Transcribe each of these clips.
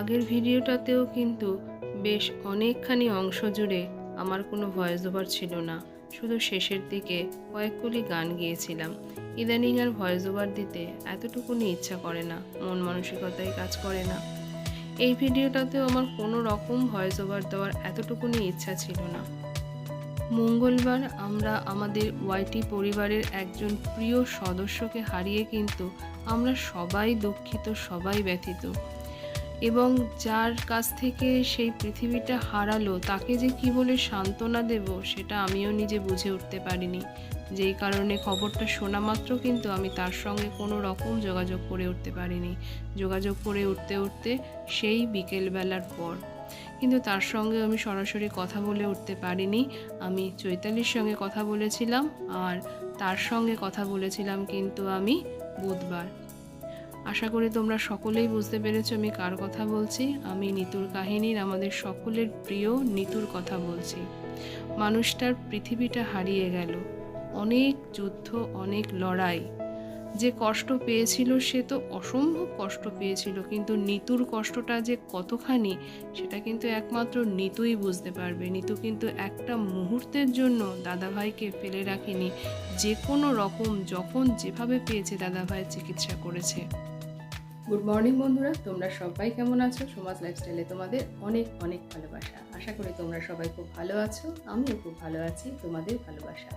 আগের ভিডিওটাতেও কিন্তু বেশ অনেকখানি অংশ জুড়ে আমার কোনো ভয়েস ওভার ছিল না, শুধু শেষের দিকে কয়েকগুলি গান গিয়েছিলাম। ইদানিং আর ভয়েস ওভার দিতে এতটুকুনি ইচ্ছা করে না, মন মানসিকতাই কাজ করে না। এই ভিডিওটাতেও আমার কোনো রকম ভয়েস ওভার দেওয়ার এতটুকুনি ইচ্ছা ছিল না। মঙ্গলবার আমরা আমাদের ওয়াইটি পরিবারের একজন প্রিয় সদস্যকে হারিয়ে কিন্তু আমরা সবাই দুঃখিত, সবাই ব্যথিত। এবং যার কাছ থেকে সেই পৃথিবীটা হারালো তাকে যে কী বলে সান্ত্বনা দেব সেটা আমিও নিজে বুঝে উঠতে পারিনি। যেই কারণে খবরটা শোনা মাত্র কিন্তু আমি তার সঙ্গে কোনো রকম যোগাযোগ করে উঠতে পারিনি। যোগাযোগ করে উঠতে সেই বিকেলবেলার পর কিন্তু তার সঙ্গে আমি সরাসরি কথা বলে উঠতে পারিনি। আমি চৈতালির সঙ্গে কথা বলেছিলাম, আর তার সঙ্গে কথা বলেছিলাম কিন্তু আমি বুধবার। আশা করি তোমরা সকলেই বুঝতে পেরেছো আমি কার কথা বলছি। আমি নিতুর কাহিনীর, আমাদের সকলের প্রিয় নিতুর কথা বলছি। মানুষটার পৃথিবীটা হারিয়ে গেল, অনেক যুদ্ধ, অনেক লড়াই, যে কষ্ট পেয়েছিল সে তো অসম্ভব কষ্ট পেয়েছিল, কিন্তু নিতুর কষ্টটা যে কতখানি সেটা কিন্তু একমাত্র নিতুই বুঝতে পারবে। নিতু কিন্তু একটা মুহূর্তের জন্য দাদাভাইকে ফেলে রাখেনি, যে কোনো রকম যখন যেভাবে পেয়েছে দাদাভাইয়ের চিকিৎসা করেছে। গুড মর্নিং বন্ধুরা, তোমরা সবাই কেমন আছো? সমাজ লাইফস্টাইলে তোমাদের অনেক অনেক ভালোবাসা। আশা করি তোমরা সবাই খুব ভালো আছো, আমিও খুব ভালো আছি, তোমাদের ভালোবাসা।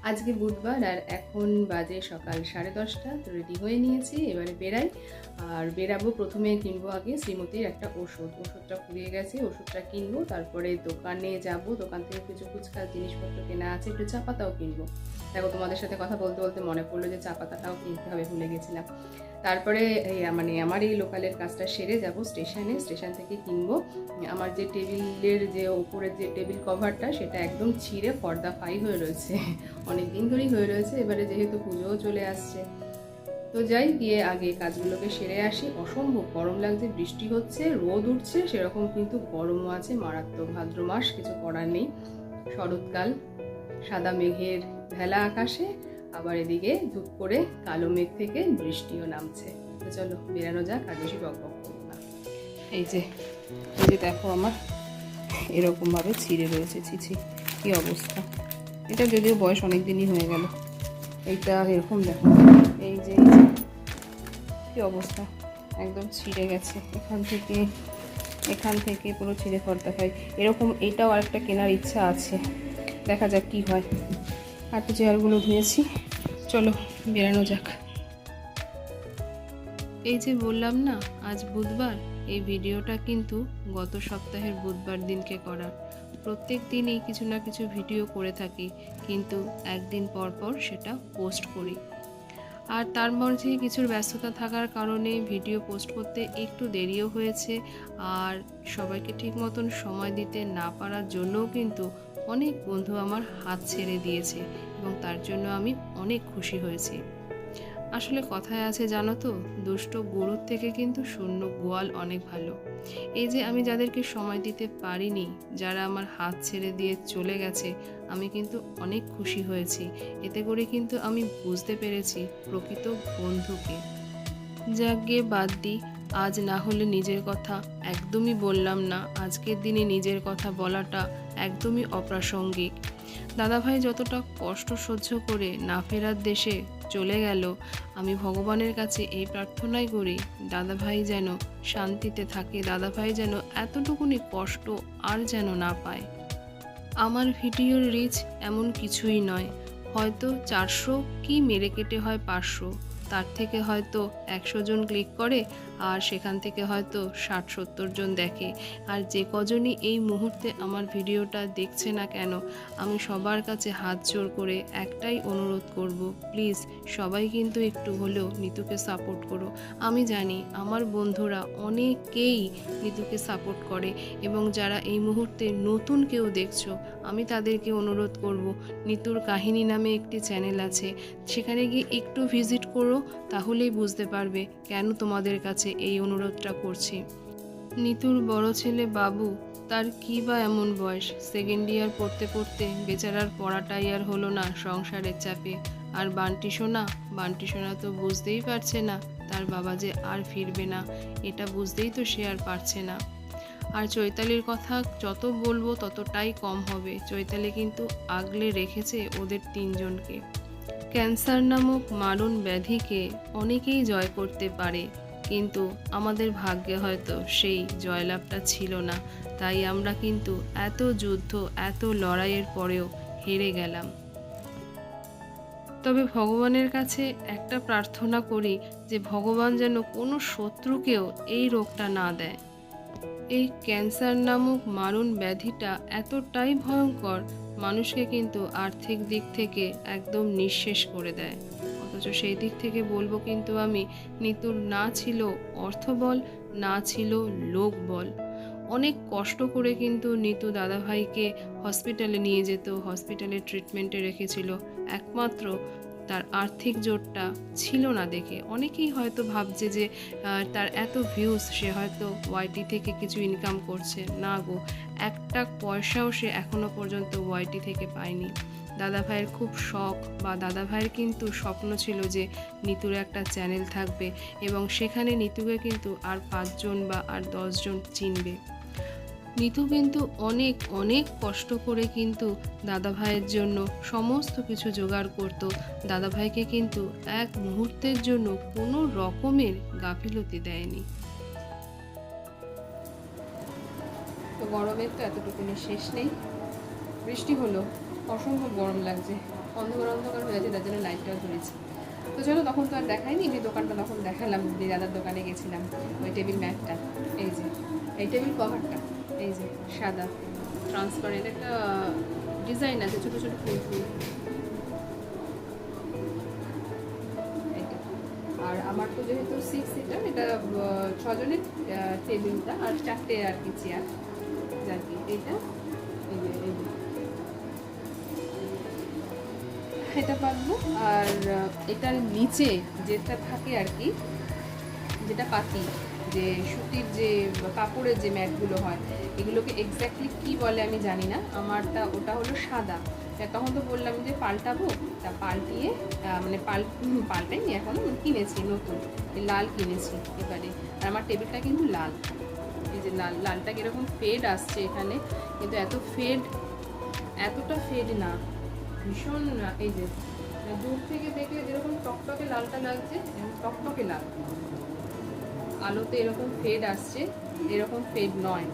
আজকে বুধবার আর এখন বাজে সকাল 10:30। তো রেডি হয়ে নিয়েছি, এবারে বেরাই। আর বেরাবো, প্রথমে কিনবো আগে শ্রীমতীর একটা ওষুধটা ফুরিয়ে গেছে, ওষুধটা কিনবো, তারপরে দোকানে যাব, দোকান থেকে কিছু ফুচকা জিনিসপত্র কেনা আছে, একটু চা পাতাও কিনবো। দেখো, তোমাদের সাথে কথা বলতে বলতে মনে পড়লো যে চা পাতাটাও কিনতে হবে, ভুলে গেছিলাম। তারপরে আমার এই লোকালের কাজটা সেরে যাব স্টেশন থেকে কিনবো। আমার যে টেবিলের যে ওপরের যে টেবিল কভারটা সেটা একদম ছিঁড়ে ফর্দা ফাই হয়ে রয়েছে, অনেক দিন ধরেই হয়ে রয়েছে। এবারে যেহেতু পুজোও চলে আসছে, তো যাই, গিয়ে আগে কাজগুলোকে সেরে আসি। অসম্ভব গরম লাগছে, বৃষ্টি হচ্ছে, রোদ উঠছে, সেরকম কিন্তু গরমও আছে মারাত্মক। ভাদ্র মাস, কিছু করার নেই, শরৎকাল, সাদা মেঘের ভেলা আকাশে, আবার এদিকে ধূপ করে কালো মেঘ থেকে বৃষ্টিও নামছে। তো চলো বেরানো যাক, আর বেশি বক বক করবো না। এই যে দেখো, আমার এরকমভাবে ছিঁড়ে রয়েছে, ছিছি কি অবস্থা। এটা যদিও বয়স অনেক দিনই হয়ে গেল, এইটা এরকম দেখো, এই যে কি অবস্থা, একদম ছিঁড়ে গেছে এখান থেকে পুরো ছিঁড়ে ফর্দা খাই এরকম। এইটাও আরেকটা কেনার ইচ্ছা আছে, দেখা যাক কি হয়। আর তো চেয়ারগুলো ধুয়েছি, চলো বেরানো যাক। এই যে বললাম না আজ বুধবার, এই ভিডিওটা কিন্তু গত সপ্তাহের বুধবার দিনকে করা। প্রত্যেক দিনই কিছু না কিছু ভিডিও করে থাকি, কিন্তু একদিন পর পর সেটা পোস্ট করি। আর তার মধ্যে কিছুর ব্যস্ততা থাকার কারণে ভিডিও পোস্ট করতে একটু দেরিও হয়েছে। আর সবাইকে ঠিক মতন সময় দিতে না পারার জন্যও কিন্তু অনেক বন্ধু আমার হাত ছেড়ে দিয়েছে, এবং তার জন্য আমি অনেক খুশি হয়েছি। আসলে কথায় আছে জানো তো, দুষ্ট গরুর থেকে কিন্তু শূন্য গোয়াল অনেক ভালো। এই যে আমি যাদেরকে সময় দিতে পারিনি, যারা আমার হাত ছেড়ে দিয়ে চলে গেছে, আমি কিন্তু অনেক খুশি হয়েছি। এতে করে কিন্তু আমি বুঝতে পেরেছি প্রকৃত বন্ধুকে। যাক গিয়ে বাদ দিই, আজ না হলে নিজের কথা একদমই বললাম না। আজকের দিনে নিজের কথা বলাটা একদমই অপ্রাসঙ্গিক। দাদাভাই যতটা কষ্ট সহ্য করে না ফেরার দেশে চলে গেল, আমি ভগবানের কাছে এই প্রার্থনাই করি দাদাভাই যেন শান্তিতে থাকে, দাদাভাই যেন এতটুকুনি কষ্ট আর যেন না পায়। আমার ভিডিওর রিচ এমন কিছুই নয়, হয়তো 400 কি মেরে কেটে হয় 500, তার থেকে হয়তো 100 জন ক্লিক করে, আর সেখান থেকে হয়তো 60-70 জন দেখে। আর যে কজনই এই মুহূর্তে আমার ভিডিওটা দেখছে না কেন, আমি সবার কাছে হাত জোর করে একটাই অনুরোধ করব, প্লিজ সবাই কিন্তু একটু হলেও নিতুকে সাপোর্ট করো। আমি জানি আমার বন্ধুরা অনেকেই নিতুকে সাপোর্ট করে, এবং যারা এই মুহূর্তে নতুন কেউ দেখছো, আমি তাদেরকে অনুরোধ করব, নিতুর কাহিনী নামে একটি চ্যানেল আছে, সেখানে গিয়ে একটু ভিজিট করো, তাহলেই বুঝতে পারবে কেন তোমাদের কাছে এই অনুরোধটা করছি। নিতুর বড় ছেলে বাবু, তার কী বা এমন বয়স, সেকেন্ড ইয়ার পড়তে পড়তে বেচারার পড়াটাই আর হলো না সংসারের চাপে। আর বান্টি সোনা তো বুঝতেই পারছে না তার বাবা যে আর ফিরবে না, এটা বুঝতেই তো সে আর পারছে না। আর চৈতালির কথা যত বলবো ততটাই কম হবে। চৈতালি কিন্তু আগলে রেখেছে ওদের তিনজনকে। ক্যান্সার নামক মারণ ব্যাধিকে অনেকেই জয় করতে পারে, কিন্তু আমাদের ভাগ্যে হয়তো সেই জয়লাভটা ছিল না। তাই আমরা কিন্তু এত যুদ্ধ, এত লড়াইয়ের পরেও হেরে গেলাম। তবে ভগবানের কাছে একটা প্রার্থনা করি যে ভগবান যেন কোনো শত্রুকেও এই রোগটা না দেয়। এই ক্যান্সার নামক মারণ ব্যাধিটা এতটাই ভয়ঙ্কর, মানুষকে কিন্তু আর্থিক দিক থেকে একদম নিঃশেষ করে দেয়। অথচ সেই দিক থেকে বলবো কিন্তু আমি, নিতুর না ছিল অর্থবল, না ছিল লোকবল। অনেক কষ্ট করে কিন্তু নিতু দাদাভাইকে হসপিটালে নিয়ে যেত, হসপিটালে ট্রিটমেন্টে রেখেছিল। একমাত্র তার আর্থিক জোরটা ছিল না দেখে অনেকেই হয়তো ভাবছে যে তার এত ভিউজ, সে হয়তো ওয়াইটি থেকে কিছু ইনকাম করছে। না গো, একটা পয়সাও সে এখনো পর্যন্ত ওয়াইটি থেকে পায়নি। দাদাভাইয়ের খুব শখ, বা দাদাভাইয়ের কিন্তু স্বপ্ন ছিল যে নিতুর একটা চ্যানেল থাকবে এবং সেখানে নিতুকে কিন্তু আর 5 জন বা আর 10 জন চিনবে। নিতু কিন্তু অনেক অনেক কষ্ট করে কিন্তু দাদাভাইয়ের জন্য সমস্ত কিছু জোগাড় করতো। দাদাভাইকে কিন্তু এক মুহূর্তের জন্য কোনো রকমের গাফিলতি দেয়নি। তো গরমের তো এতটুকুনি শেষ নেই। বৃষ্টি হলো, অসম্ভব গরম লাগছে, অন্ধকার অন্ধকার হয়ে আছে, তার জন্য লাইটটাও ধরেছি। তো চলো, তখন তো আর দেখাইনি, যে দোকানটা তখন দেখালাম, যে দাদার দোকানে গেছিলাম। ওই টেবিল ম্যাটটা, এই যে এই টেবিল কভারটা, এই যে সাদা ট্রান্সপারেন্ট একটা ডিজাইন আছে, ছোটো ছোটো ফুল ফুল, এইটা। আর আমার তো যেহেতু 6 সিটার, এটা 6 জনের টেবিলটা, আর 4টে আর কি চেয়ার, আর কি এইটা, এই যে এটা পাতবো। আর এটার নিচে যেটা থাকে আর কি, যেটা পাতি, যে সুতির যে কাপড়ের যে ম্যাটগুলো হয়, এগুলোকে এক্স্যাক্টলি কি বলে আমি জানি না। আমারটা ওটা হলো সাদা। তখন তো বললাম যে পাল্টাবো, তা পাল্টিয়ে মানে পাল্টাইনি এখনো, কিনেছি নতুন লাল কিনেছি এবারে। আর আমার টেবিলটা কিন্তু লাল, এই যে লালটা কীরকম ফেড আসছে এখানে, কিন্তু এতটা ফেড না, ভীষণ। এই যে দূর থেকে দেখলে যেরকম টকটকে লালটা লাগছে, টকটকে লাল, আলোতে এরকম ফেড আসছে, এরকম ফেড নয়,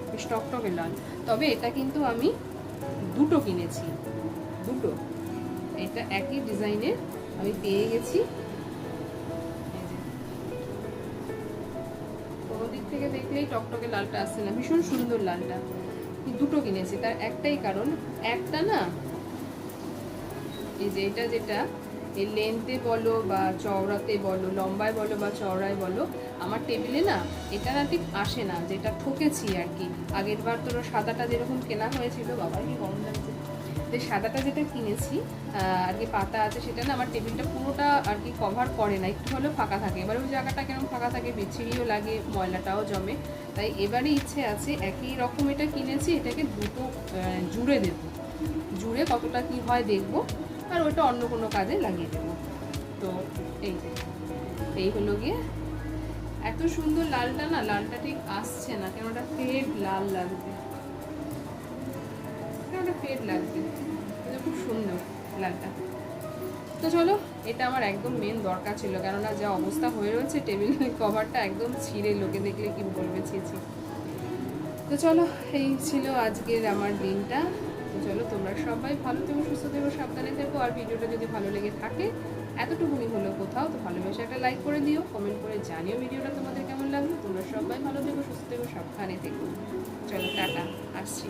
বেশ টকটকে লাল। তবে এটা কিন্তু আমি দুটো কিনেছি, দুটো, এটা একই ডিজাইনের আমি পেয়ে গেছি। কোনো দিক থেকে দেখলেই টকটকে লালটা আসছে না, ভীষণ সুন্দর লালটা। দুটো কিনেছি, তার একটাই কারণ, একটা না এই যে এটা, যেটা এই লেন্থে বলো বা চওড়াতে বলো, লম্বায় বলো বা চওড়ায় বলো, আমার টেবিলে না এটা না ঠিক আসে না, যেটা ঠকেছি আর কি। আগের বার তোর সাদাটা যেরকম কেনা হয়েছিল, বাবা কি গরম লাগছে, যে সাদাটা যেটা কিনেছি আর কি পাতা আছে, সেটা না আমার টেবিলটা পুরোটা আর কি কভার করে না, একটু হলেও ফাঁকা থাকে। এবার ওই জায়গাটা কেমন ফাঁকা থাকে, বিচ্ছিরিও লাগে, ময়লাটাও জমে। তাই এবারে ইচ্ছে আছে, একই রকম এটা কিনেছি, এটাকে দুটো জুড়ে দেবো, জুড়ে কতটা কি হয় দেখবো, আর ওইটা অন্য কোনো কাজে লাগিয়ে দেবো। তো এই হলো গিয়ে। এত সুন্দর লালটা না, লালটা ঠিক আসছে না, কেন ওটা ফেড লাল লাগবে, ওটা ফেড লাগবে, খুব সুন্দর লালটা। তো চলো, এটা আমার একদম মেন দরকার ছিল, কেননা যা অবস্থা হয়ে রয়েছে টেবিল কভারটা একদম ছিঁড়ে, লোকে দেখলে কি বলবে, ছিঁচি। তো চলো, এই ছিল আজকের আমার দিনটা। তো চলো, তোমরা সবাই ভালো থেকো, সুস্থ থেকো, সাবধানে থেকো। আর ভিডিওটা যদি ভালো লেগে থাকে, এতটুকুনি হলো কোথাও, তো ভালোবেসে একটা লাইক করে দিও, কমেন্ট করে জানিও ভিডিওটা তোমাদের কেমন লাগলো। তোমরা সবাই ভালো থেকো, সুস্থ থেকো, সাবধানে থেকো। চলো, টাটা, আসছি।